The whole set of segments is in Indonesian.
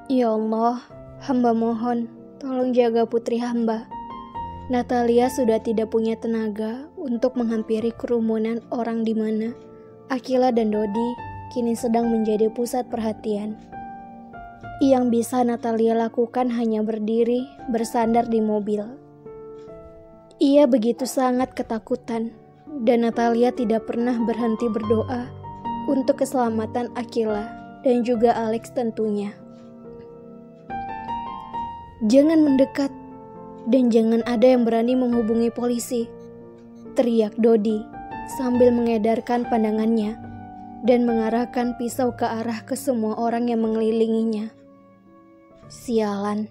Ya Allah, hamba mohon, tolong jaga putri hamba. Natalia sudah tidak punya tenaga untuk menghampiri kerumunan orang di mana Akila dan Dodi kini sedang menjadi pusat perhatian. Yang bisa Natalia lakukan hanya berdiri bersandar di mobil. Ia begitu sangat ketakutan dan Natalia tidak pernah berhenti berdoa untuk keselamatan Akila dan juga Alex tentunya. Jangan mendekat dan jangan ada yang berani menghubungi polisi, teriak Dodi sambil mengedarkan pandangannya dan mengarahkan pisau ke arah ke semua orang yang mengelilinginya. Sialan,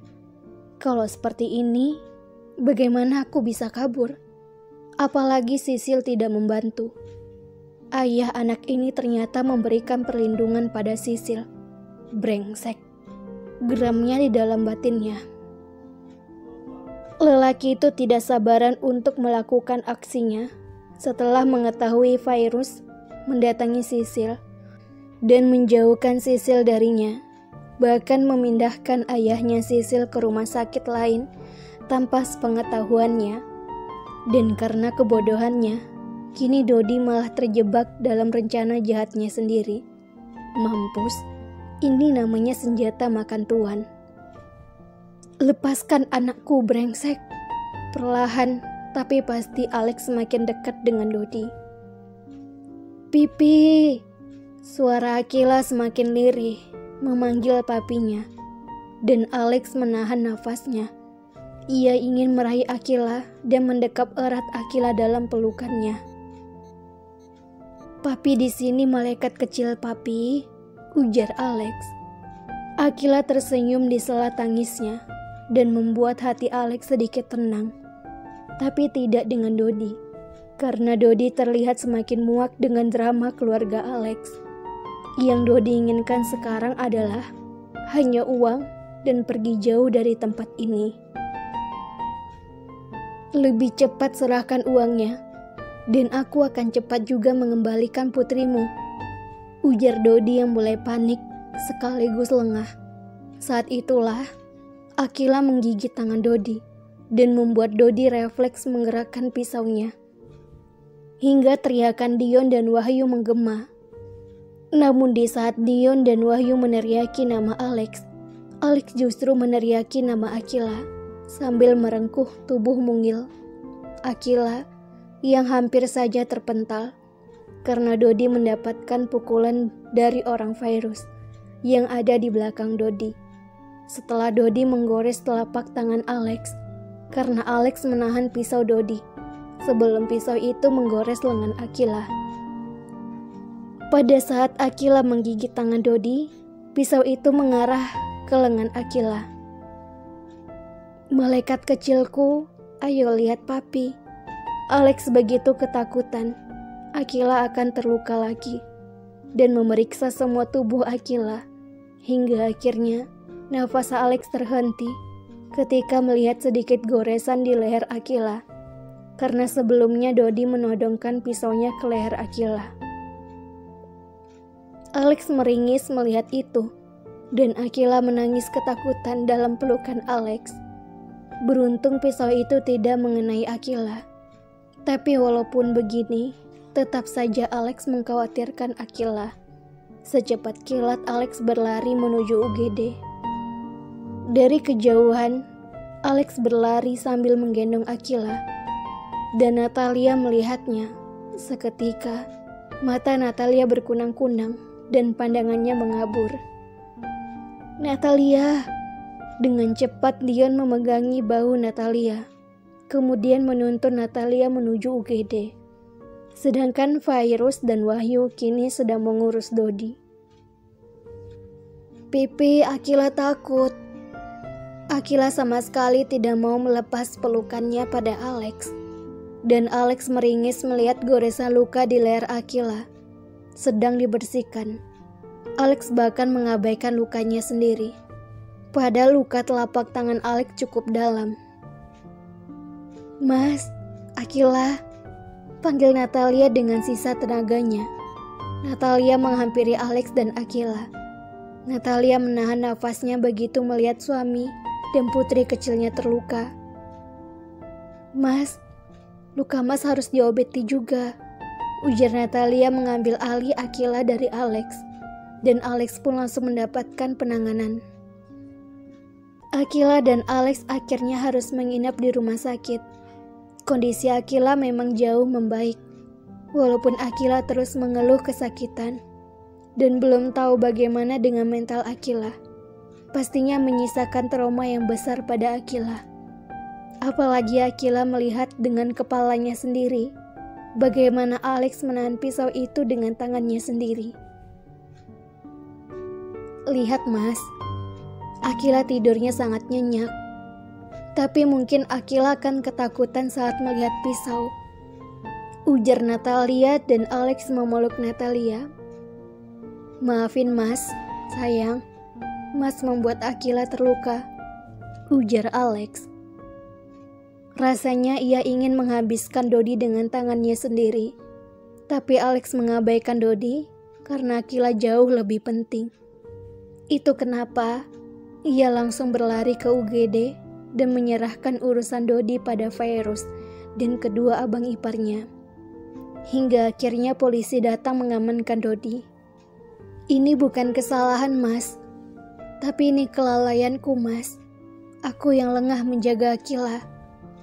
kalau seperti ini, bagaimana aku bisa kabur? Apalagi Sisil tidak membantu. Ayah anak ini ternyata memberikan perlindungan pada Sisil. Brengsek, geramnya di dalam batinnya. Lelaki itu tidak sabaran untuk melakukan aksinya setelah mengetahui virus mendatangi Sisil dan menjauhkan Sisil darinya, bahkan memindahkan ayahnya Sisil ke rumah sakit lain tanpa sepengetahuannya. Dan karena kebodohannya, kini Dodi malah terjebak dalam rencana jahatnya sendiri. Mampus, ini namanya senjata makan tuan. Lepaskan anakku, brengsek. Perlahan, tapi pasti Alex semakin dekat dengan Dodi. Pipi, suara Akila semakin lirih, memanggil papinya. Dan Alex menahan nafasnya. Ia ingin meraih Akila dan mendekap erat Akila dalam pelukannya. Papi di sini malaikat kecil papi, ujar Alex. Akila tersenyum di sela tangisnya dan membuat hati Alex sedikit tenang. Tapi tidak dengan Dodi, karena Dodi terlihat semakin muak dengan drama keluarga Alex. Yang Dodi inginkan sekarang adalah hanya uang dan pergi jauh dari tempat ini. Lebih cepat serahkan uangnya, dan aku akan cepat juga mengembalikan putrimu, ujar Dodi yang mulai panik sekaligus lengah. Saat itulah Akila menggigit tangan Dodi dan membuat Dodi refleks menggerakkan pisaunya. Hingga teriakan Dion dan Wahyu menggema. Namun di saat Dion dan Wahyu meneriaki nama Alex, Alex justru meneriaki nama Akila sambil merengkuh tubuh mungil Akila yang hampir saja terpental karena Dodi mendapatkan pukulan dari orang virus yang ada di belakang Dodi. Setelah Dodi menggores telapak tangan Alex, karena Alex menahan pisau Dodi sebelum pisau itu menggores lengan Akila. Pada saat Akila menggigit tangan Dodi, pisau itu mengarah ke lengan Akila. Malaikat kecilku, ayo lihat papi. Alex begitu ketakutan, Akila akan terluka lagi, dan memeriksa semua tubuh Akila, hingga akhirnya nafas Alex terhenti ketika melihat sedikit goresan di leher Akila, karena sebelumnya Dodi menodongkan pisaunya ke leher Akila. Alex meringis melihat itu, dan Akila menangis ketakutan dalam pelukan Alex. Beruntung pisau itu tidak mengenai Akila, tapi walaupun begini, tetap saja Alex mengkhawatirkan Akila. Secepat kilat Alex berlari menuju UGD. Dari kejauhan, Alex berlari sambil menggendong Akila, dan Natalia melihatnya. Seketika, mata Natalia berkunang-kunang dan pandangannya mengabur. Natalia, dengan cepat Dion memegangi bahu Natalia, kemudian menuntun Natalia menuju UGD. Sedangkan Virus dan Wahyu kini sedang mengurus Dodi. Pipi, Akila takut. Akila sama sekali tidak mau melepas pelukannya pada Alex. Dan Alex meringis melihat goresan luka di leher Akila sedang dibersihkan. Alex bahkan mengabaikan lukanya sendiri. Padahal luka telapak tangan Alex cukup dalam. Mas, Akila, panggil Natalia dengan sisa tenaganya. Natalia menghampiri Alex dan Akila. Natalia menahan nafasnya begitu melihat suami dan putri kecilnya terluka. "Mas, luka Mas harus diobati juga," ujar Natalia mengambil alih Akila dari Alex. Dan Alex pun langsung mendapatkan penanganan. Akila dan Alex akhirnya harus menginap di rumah sakit. Kondisi Akila memang jauh membaik, walaupun Akila terus mengeluh kesakitan. Dan belum tahu bagaimana dengan mental Akila. Pastinya menyisakan trauma yang besar pada Akila. Apalagi Akila melihat dengan kepalanya sendiri bagaimana Alex menahan pisau itu dengan tangannya sendiri. "Lihat Mas, Akila tidurnya sangat nyenyak. Tapi mungkin Akila akan ketakutan saat melihat pisau," ujar Natalia dan Alex memeluk Natalia. "Maafin Mas, sayang. Mas membuat Akila terluka," ujar Alex. Rasanya ia ingin menghabiskan Dodi dengan tangannya sendiri. Tapi Alex mengabaikan Dodi karena Akila jauh lebih penting. Itu kenapa ia langsung berlari ke UGD dan menyerahkan urusan Dodi pada Virus dan kedua abang iparnya. Hingga akhirnya polisi datang mengamankan Dodi. "Ini bukan kesalahan Mas, tapi ini kelalaianku Mas. Aku yang lengah menjaga Akila,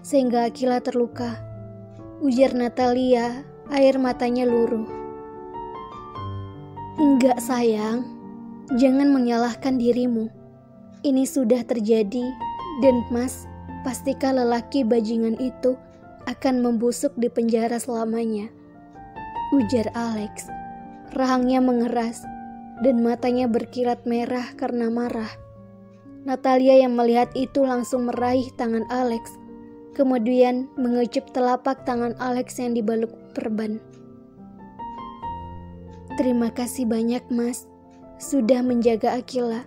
sehingga Akila terluka," ujar Natalia, air matanya luruh. "Enggak sayang, jangan menyalahkan dirimu. Ini sudah terjadi dan Mas, pastikan lelaki bajingan itu akan membusuk di penjara selamanya," ujar Alex. Rahangnya mengeras dan matanya berkilat merah karena marah. Natalia yang melihat itu langsung meraih tangan Alex, kemudian mengecup telapak tangan Alex yang dibalut perban. "Terima kasih banyak Mas, sudah menjaga Akila,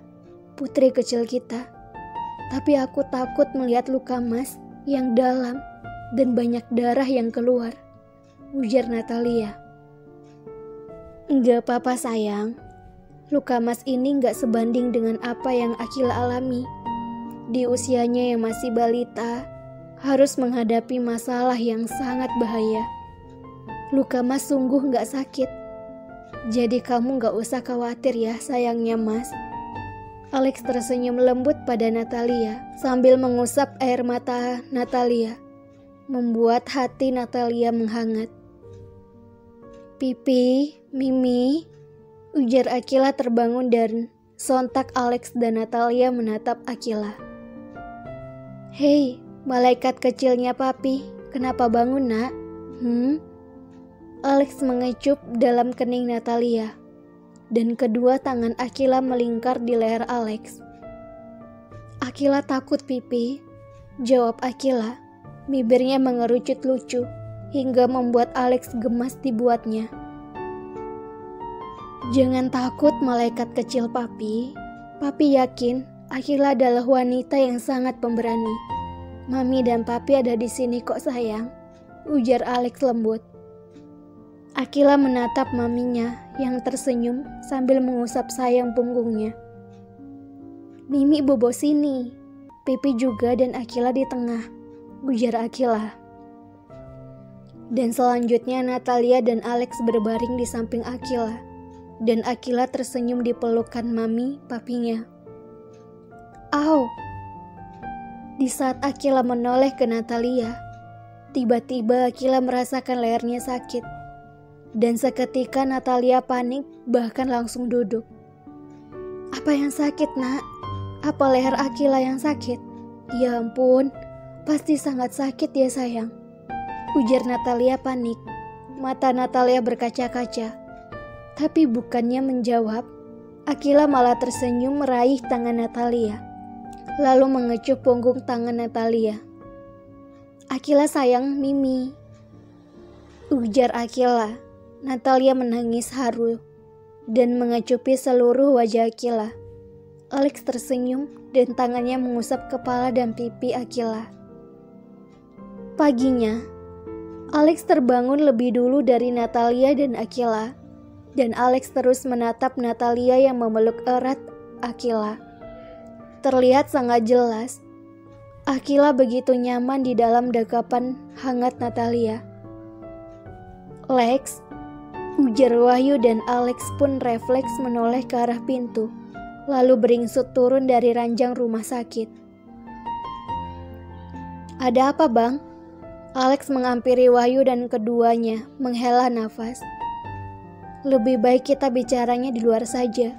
putri kecil kita. Tapi aku takut melihat luka Mas yang dalam dan banyak darah yang keluar," ujar Natalia. "Enggak apa-apa sayang. Luka Mas ini gak sebanding dengan apa yang Akila alami. Di usianya yang masih balita, harus menghadapi masalah yang sangat bahaya. Luka Mas sungguh gak sakit. Jadi kamu gak usah khawatir ya sayangnya Mas." Alex tersenyum lembut pada Natalia sambil mengusap air mata Natalia, membuat hati Natalia menghangat. "Pipi, Mimi," ujar Akila terbangun dan sontak Alex dan Natalia menatap Akila. "Hei, malaikat kecilnya papi, kenapa bangun nak? Alex mengecup dalam kening Natalia, dan kedua tangan Akila melingkar di leher Alex. "Akila takut pipi," jawab Akila. Bibirnya mengerucut lucu, hingga membuat Alex gemas dibuatnya. "Jangan takut malaikat kecil papi. Papi yakin Akila adalah wanita yang sangat pemberani. Mami dan papi ada di sini kok sayang," ujar Alex lembut. Akila menatap maminya yang tersenyum sambil mengusap sayang punggungnya. "Mimi bobo sini, Pipi juga dan Akila di tengah," ujar Akila. Dan selanjutnya Natalia dan Alex berbaring di samping Akila. Dan Akila tersenyum di pelukan mami papinya. "Au!" Di saat Akila menoleh ke Natalia, tiba-tiba Akila merasakan lehernya sakit. Dan seketika Natalia panik bahkan langsung duduk. "Apa yang sakit nak? Apa leher Akila yang sakit? Ya ampun, pasti sangat sakit ya sayang," ujar Natalia panik. Mata Natalia berkaca-kaca. Tapi bukannya menjawab, Akila malah tersenyum meraih tangan Natalia, lalu mengecup punggung tangan Natalia. "Akila sayang Mimi," ujar Akila. Natalia menangis haru dan mengecupi seluruh wajah Akila. Alex tersenyum dan tangannya mengusap kepala dan pipi Akila. Paginya, Alex terbangun lebih dulu dari Natalia dan Akila. Dan Alex terus menatap Natalia yang memeluk erat Akila. Terlihat sangat jelas, Akila begitu nyaman di dalam dekapan hangat Natalia. "Lex," ujar Wahyu dan Alex pun refleks menoleh ke arah pintu, lalu beringsut turun dari ranjang rumah sakit. "Ada apa, Bang?" Alex menghampiri Wahyu dan keduanya menghela nafas. "Lebih baik kita bicaranya di luar saja,"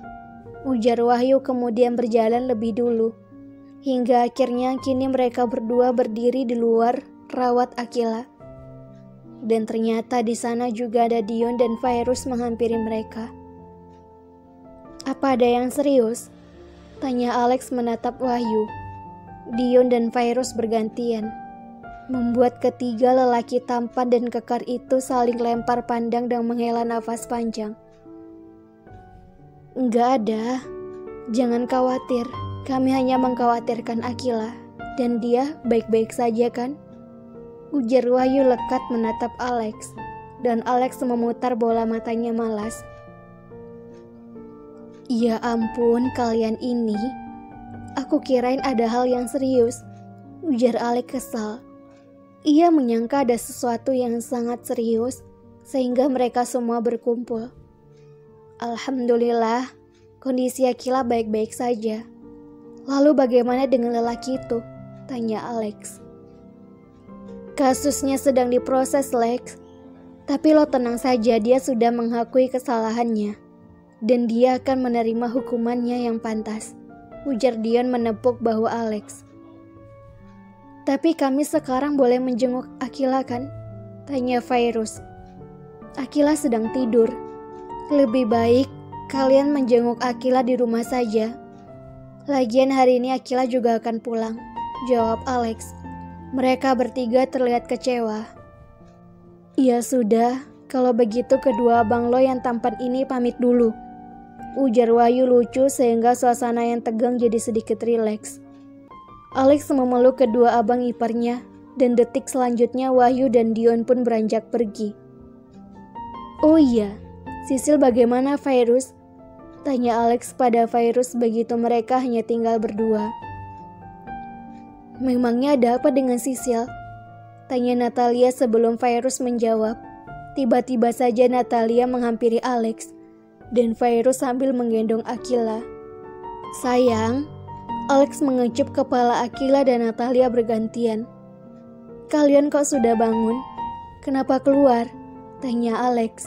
ujar Wahyu kemudian berjalan lebih dulu. Hingga akhirnya kini mereka berdua berdiri di luar rawat Akila. Dan ternyata di sana juga ada Dion dan Virus menghampiri mereka. "Apa ada yang serius?" tanya Alex menatap Wahyu. Dion dan Virus bergantian, membuat ketiga lelaki tampan dan kekar itu saling lempar pandang dan menghela nafas panjang. "Enggak ada, jangan khawatir. Kami hanya mengkhawatirkan Akila, dan dia baik-baik saja kan?" ujar Wahyu lekat menatap Alex, dan Alex memutar bola matanya malas. "Ya ampun, kalian ini. Aku kirain ada hal yang serius," ujar Alex kesal. Ia menyangka ada sesuatu yang sangat serius, sehingga mereka semua berkumpul. "Alhamdulillah, kondisi Akila baik-baik saja." "Lalu bagaimana dengan lelaki itu?" tanya Alex. "Kasusnya sedang diproses, Lex. Tapi lo tenang saja, dia sudah mengakui kesalahannya. Dan dia akan menerima hukumannya yang pantas," ujar Dion menepuk bahu Alex. "Tapi kami sekarang boleh menjenguk Akila kan?" tanya Virus. "Akila sedang tidur. Lebih baik kalian menjenguk Akila di rumah saja. Lagian hari ini Akila juga akan pulang," jawab Alex. Mereka bertiga terlihat kecewa. "Ya sudah, kalau begitu kedua abang lo yang tampan ini pamit dulu," ujar Wahyu lucu sehingga suasana yang tegang jadi sedikit rileks. Alex memeluk kedua abang iparnya, dan detik selanjutnya Wahyu dan Dion pun beranjak pergi. "Oh iya, Sisil bagaimana, Virus?" tanya Alex pada Virus begitu mereka hanya tinggal berdua. "Memangnya ada apa dengan Sisil?" tanya Natalia sebelum Virus menjawab. Tiba-tiba saja Natalia menghampiri Alex, dan Virus sambil menggendong Akila. "Sayang," Alex mengecup kepala Akila dan Natalia bergantian. "Kalian kok sudah bangun? Kenapa keluar?" tanya Alex.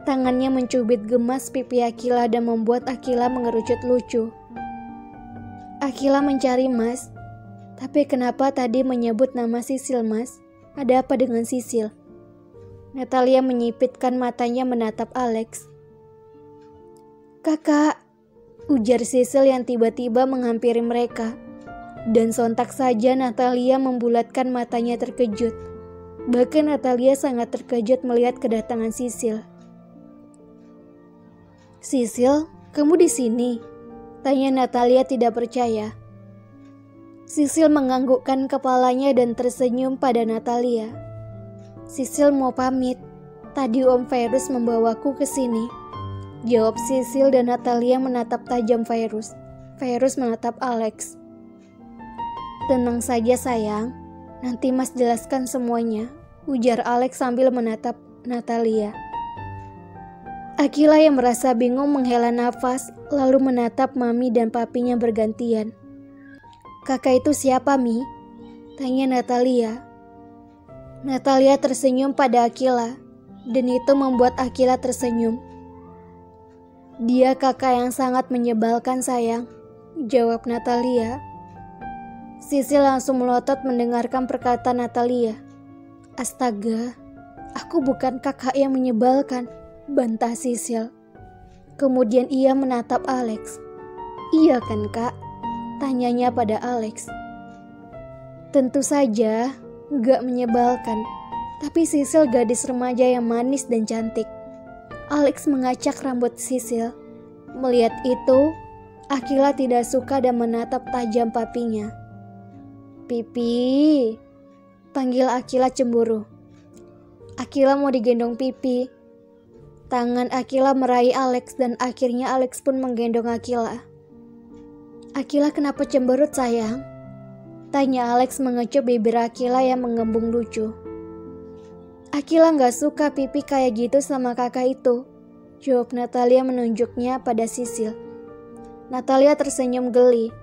Tangannya mencubit gemas pipi Akila dan membuat Akila mengerucut lucu. "Akila mencari Mas. Tapi kenapa tadi menyebut nama Sisil, Mas? Ada apa dengan Sisil?" Natalia menyipitkan matanya menatap Alex. "Kakak," ujar Sisil yang tiba-tiba menghampiri mereka. Dan sontak saja Natalia membulatkan matanya terkejut. Bahkan Natalia sangat terkejut melihat kedatangan Sisil. "Sisil, kamu di sini?" tanya Natalia tidak percaya. Sisil menganggukkan kepalanya dan tersenyum pada Natalia. "Sisil mau pamit. Tadi Om Virus membawaku ke sini," jawab Sisil dan Natalia menatap tajam Virus. Virus menatap Alex. "Tenang saja sayang, nanti Mas jelaskan semuanya," ujar Alex sambil menatap Natalia. Akila yang merasa bingung menghela nafas, lalu menatap Mami dan papinya bergantian. "Kakak itu siapa, Mi?" tanya Natalia. Natalia tersenyum pada Akila, dan itu membuat Akila tersenyum. "Dia kakak yang sangat menyebalkan, sayang," jawab Natalia. Sisil langsung melotot mendengarkan perkataan Natalia. "Astaga, aku bukan kakak yang menyebalkan," bantah Sisil. Kemudian ia menatap Alex. "Iya kan, Kak?" tanyanya pada Alex. "Tentu saja, gak menyebalkan. Tapi Sisil gadis remaja yang manis dan cantik." Alex mengacak rambut Sisil. Melihat itu, Akila tidak suka dan menatap tajam papinya. "Pipi," panggil Akila cemburu. Akila mau digendong Pipi. Tangan Akila meraih Alex dan akhirnya Alex pun menggendong Akila. Akila kenapa cemberut sayang? Tanya Alex mengecup bibir Akila yang mengembung lucu. Akila gak suka Pipi kayak gitu sama kakak itu, jawab Natalia menunjuknya pada Sisil. Natalia tersenyum geli.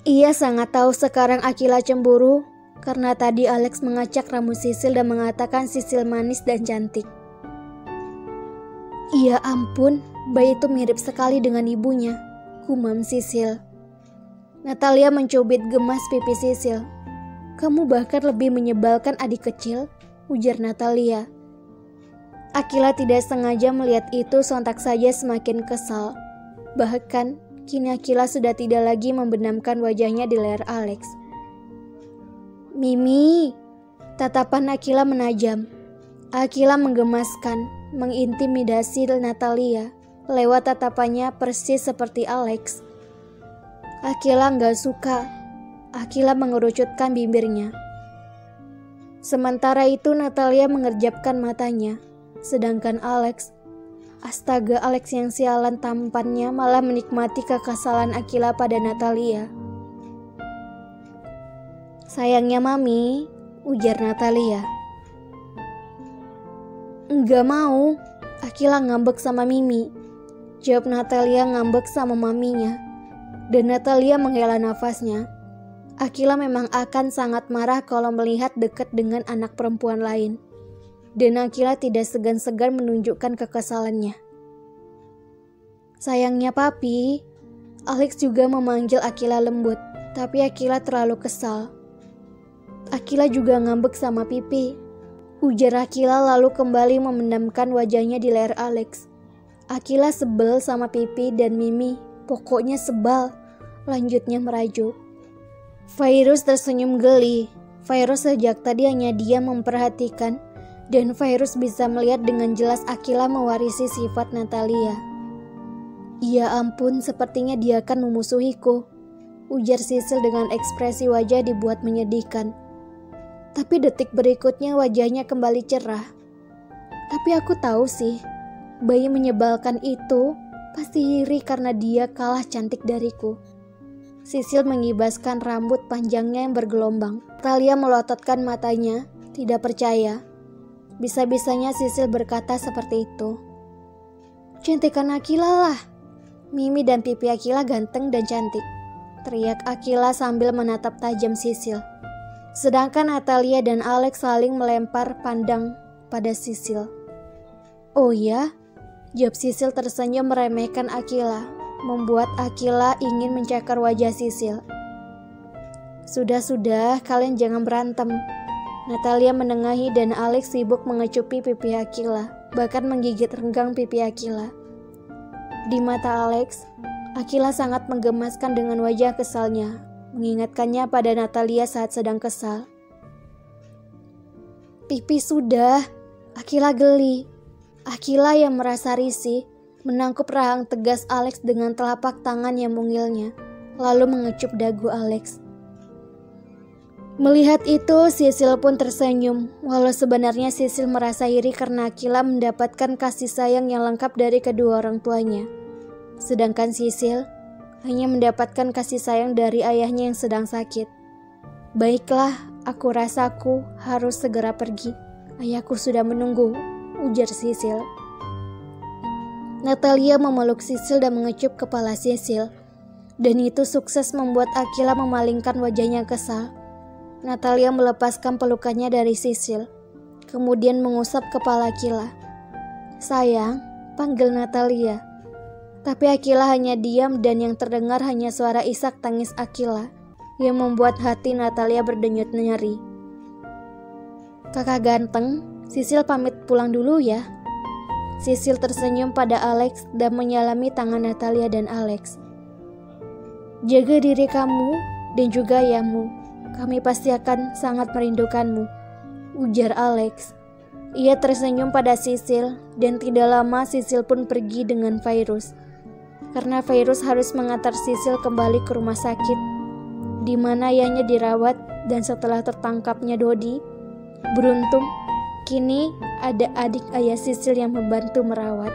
Ia sangat tahu sekarang Akila cemburu karena tadi Alex mengacak rambut Sisil dan mengatakan Sisil manis dan cantik. Ya ampun, bayi itu mirip sekali dengan ibunya, gumam Sisil. Natalia mencubit gemas pipi Sisil. Kamu bahkan lebih menyebalkan adik kecil, ujar Natalia. Akila tidak sengaja melihat itu, sontak saja semakin kesal. Bahkan kini Akila sudah tidak lagi membenamkan wajahnya di leher Alex. Mimi, tatapan Akila menajam. Akila menggemaskan, mengintimidasi Natalia lewat tatapannya persis seperti Alex. Akila gak suka. Akila mengerucutkan bibirnya. Sementara itu Natalia mengerjapkan matanya, sedangkan Alex, astaga, Alex yang sialan tampannya malah menikmati kekesalan Akila pada Natalia. Sayangnya Mami, ujar Natalia. Enggak mau, Akila ngambek sama Mimi, jawab Natalia ngambek sama maminya. Dan Natalia menghela nafasnya. Akila memang akan sangat marah kalau melihat dekat dengan anak perempuan lain. Dan Akila tidak segan-segan menunjukkan kekesalannya. Sayangnya Papi, Alex juga memanggil Akila lembut, tapi Akila terlalu kesal. Akila juga ngambek sama Pipi, ujar Akila lalu kembali memendamkan wajahnya di leher Alex. Akila sebel sama Pipi dan Mimi, pokoknya sebal, lanjutnya merajuk. Virus tersenyum geli. Virus sejak tadi hanya diam memperhatikan, dan Virus bisa melihat dengan jelas Akila mewarisi sifat Natalia. Ya ampun, sepertinya dia akan memusuhiku, ujar Sisil dengan ekspresi wajah dibuat menyedihkan. Tapi detik berikutnya wajahnya kembali cerah. Tapi aku tahu sih, bayi menyebalkan itu pasti iri karena dia kalah cantik dariku. Sisil mengibaskan rambut panjangnya yang bergelombang. Natalia melototkan matanya, tidak percaya. Bisa-bisanya Sisil berkata seperti itu. Cantikan Akila lah. Mimi dan pipi Akila ganteng dan cantik, teriak Akila sambil menatap tajam Sisil. Sedangkan Natalia dan Alex saling melempar pandang pada Sisil. Oh ya? Jawab Sisil tersenyum meremehkan Akila, membuat Akila ingin mencakar wajah Sisil. Sudah, kalian jangan berantem. Natalia menengahi dan Alex sibuk mengecupi pipi Akila, bahkan menggigit renggang pipi Akila. Di mata Alex, Akila sangat menggemaskan dengan wajah kesalnya, mengingatkannya pada Natalia saat sedang kesal. Pipi sudah, Akila geli. Akila yang merasa risih, menangkup rahang tegas Alex dengan telapak tangan yang mungilnya, lalu mengecup dagu Alex. Melihat itu, Sisil pun tersenyum, walau sebenarnya Sisil merasa iri karena Akila mendapatkan kasih sayang yang lengkap dari kedua orang tuanya. Sedangkan Sisil hanya mendapatkan kasih sayang dari ayahnya yang sedang sakit. Baiklah, aku rasa aku harus segera pergi. Ayahku sudah menunggu, ujar Sisil. Natalia memeluk Sisil dan mengecup kepala Sisil. Dan itu sukses membuat Akila memalingkan wajahnya kesal. Natalia melepaskan pelukannya dari Sisil, kemudian mengusap kepala Akila. Sayang, panggil Natalia. Tapi Akila hanya diam dan yang terdengar hanya suara isak tangis Akila yang membuat hati Natalia berdenyut nyeri. Kakak ganteng, Sisil pamit pulang dulu ya. Sisil tersenyum pada Alex dan menyalami tangan Natalia dan Alex. Jaga diri kamu dan juga ayahmu. Kami pasti akan sangat merindukanmu, ujar Alex. Ia tersenyum pada Sisil dan tidak lama Sisil pun pergi dengan Virus. Karena Virus harus mengantar Sisil kembali ke rumah sakit, di mana ayahnya dirawat dan setelah tertangkapnya Dodi, beruntung kini ada adik ayah Sisil yang membantu merawat.